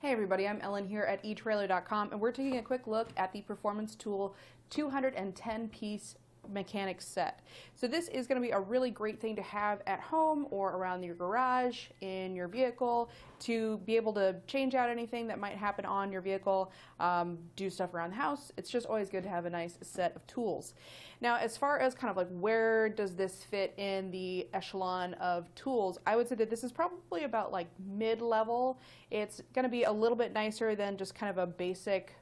Hey everybody, I'm Ellen here at etrailer.com, and we're taking a quick look at the Performance Tool 210-piece mechanic set. So this is going to be a really great thing to have at home or around your garage, in your vehicle, to be able to change out anything that might happen on your vehicle, do stuff around the house. It's just always good to have a nice set of tools. Now, as far as kind of like where does this fit in the echelon of tools, I would say that this is probably about like mid-level. It's going to be a little bit nicer than just kind of a basic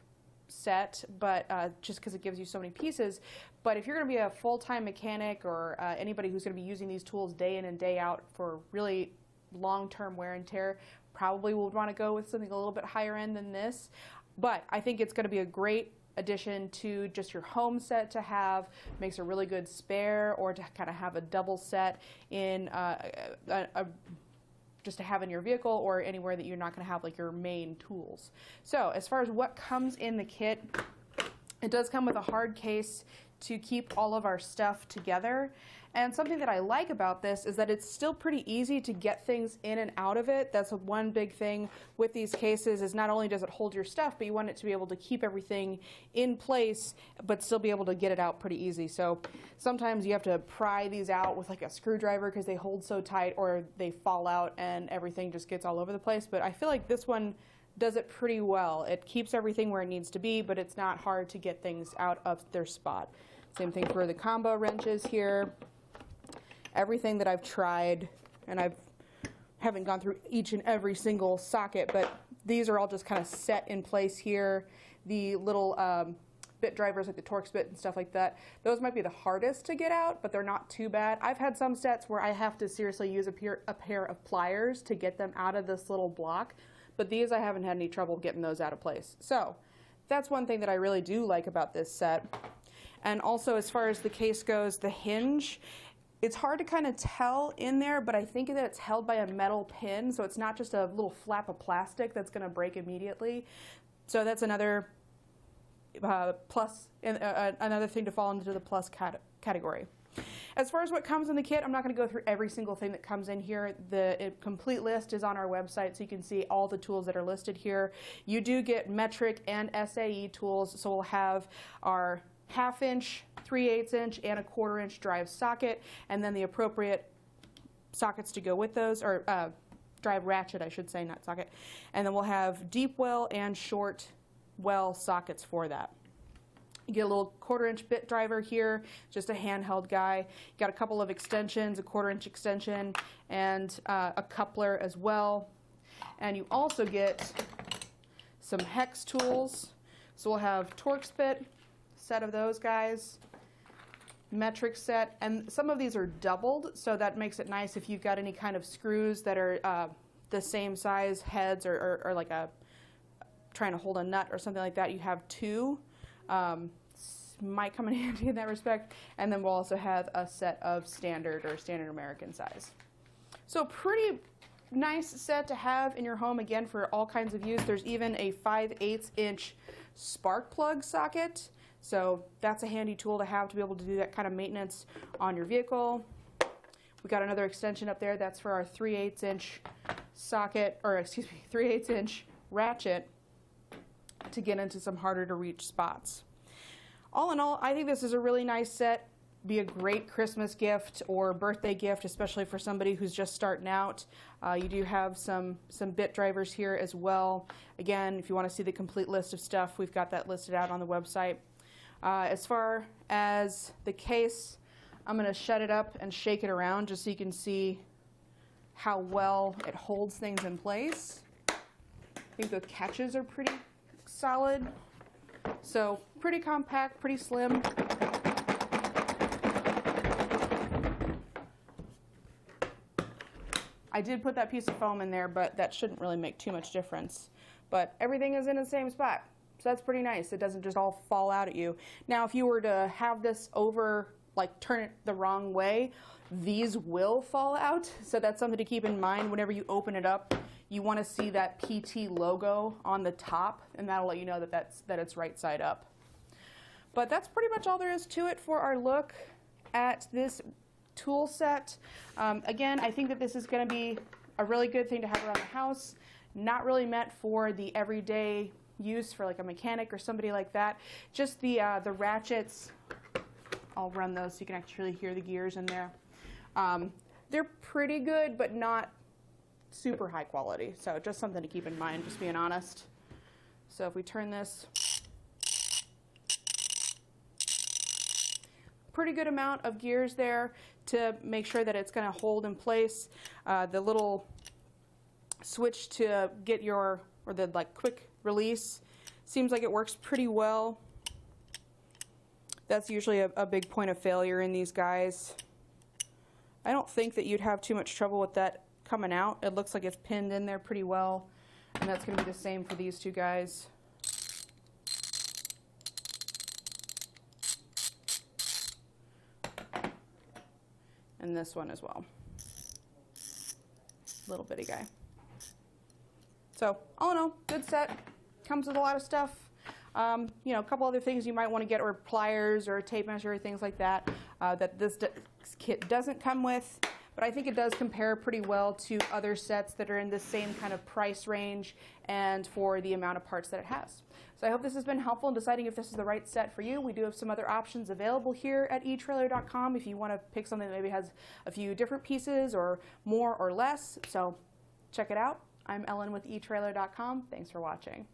set, but just because it gives you so many pieces. But if you're going to be a full-time mechanic or anybody who's going to be using these tools day in and day out for really long-term wear and tear, probably would want to go with something a little bit higher end than this. But I think it's going to be a great addition to just your home set to have. Makes a really good spare, or to kind of have a double set in just to have in your vehicle or anywhere that you're not going to have like your main tools. So as far as what comes in the kit, it does come with a hard case to keep all of our stuff together. And something that I like about this is that it's still pretty easy to get things in and out of it. That's one big thing with these cases, is not only does it hold your stuff, but you want it to be able to keep everything in place but still be able to get it out pretty easy. So sometimes you have to pry these out with like a screwdriver because they hold so tight, or they fall out and everything just gets all over the place. But I feel like this one does it pretty well. It keeps everything where it needs to be, but it's not hard to get things out of their spot. Same thing for the combo wrenches here. Everything that I've tried, and haven't gone through each and every single socket, but these are all just kind of set in place here. The little bit drivers, like the Torx bit and stuff like that, those might be the hardest to get out, but they're not too bad. I've had some sets where I have to seriously use a pair of pliers to get them out of this little block, but these I haven't had any trouble getting those out of place. So that's one thing that I really do like about this set. And also, as far as the case goes, the hinge, it's hard to kind of tell in there, but I think that it's held by a metal pin, so it's not just a little flap of plastic that's going to break immediately. So that's another plus, another thing to fall into the plus category. As far as what comes in the kit, I'm not going to go through every single thing that comes in here. The complete list is on our website, so you can see all the tools that are listed here. You do get metric and SAE tools, so we'll have our 1/2 inch, 3/8 inch, and a 1/4 inch drive socket, and then the appropriate sockets to go with those, or drive ratchet, I should say, not socket. And then we'll have deep well and short well sockets for that. You get a little 1/4 inch bit driver here, just a handheld guy. You got a couple of extensions, a 1/4 inch extension, and a coupler as well. And you also get some hex tools. So we'll have Torx bit, set of those guys, metric set, and some of these are doubled, so that makes it nice if you've got any kind of screws that are the same size heads, or like trying to hold a nut or something like that. You have two. Might come in handy in that respect. And then we'll also have a set of standard or standard American size. So pretty nice set to have in your home, again, for all kinds of use. There's even a 5/8 inch spark plug socket. So that's a handy tool to have to be able to do that kind of maintenance on your vehicle. We got another extension up there. That's for our 3/8 inch socket, or excuse me, 3/8 inch ratchet to get into some harder to reach spots. All in all, I think this is a really nice set. Be a great Christmas gift or birthday gift, especially for somebody who's just starting out. You do have some bit drivers here as well. Again, if you want to see the complete list of stuff, we've got that listed out on the website. As far as the case, I'm going to shut it up and shake it around just so you can see how well it holds things in place. I think the catches are pretty solid. So pretty compact, pretty slim. I did put that piece of foam in there, but that shouldn't really make too much difference. But everything is in the same spot, so that's pretty nice. It doesn't just all fall out at you. Now, if you were to have this over, like turn it the wrong way, these will fall out. So that's something to keep in mind whenever you open it up. You want to see that PT logo on the top, and that'll let you know that it's right side up. But that's pretty much all there is to it for our look at this tool set. Again, I think that this is going to be a really good thing to have around the house. not really meant for the everyday use for like a mechanic or somebody like that. Just the ratchets, I'll run those so you can actually hear the gears in there. They're pretty good, but not super high quality. So just something to keep in mind, just being honest. So if we turn this, pretty good amount of gears there to make sure that it's going to hold in place. The little switch to get your, or the like quick release, seems like it works pretty well. That's usually a big point of failure in these guys. I don't think that you'd have too much trouble with that coming out. It looks like it's pinned in there pretty well, and that's going to be the same for these two guys. And this one as well. Little bitty guy. So all in all, good set. Comes with a lot of stuff. You know, a couple other things you might want to get, or pliers or a tape measure, things like that, that this kit doesn't come with. But I think it does compare pretty well to other sets that are in the same kind of price range and for the amount of parts that it has. So I hope this has been helpful in deciding if this is the right set for you. We do have some other options available here at etrailer.com if you want to pick something that maybe has a few different pieces or more or less. So check it out. I'm Ellen with etrailer.com. Thanks for watching.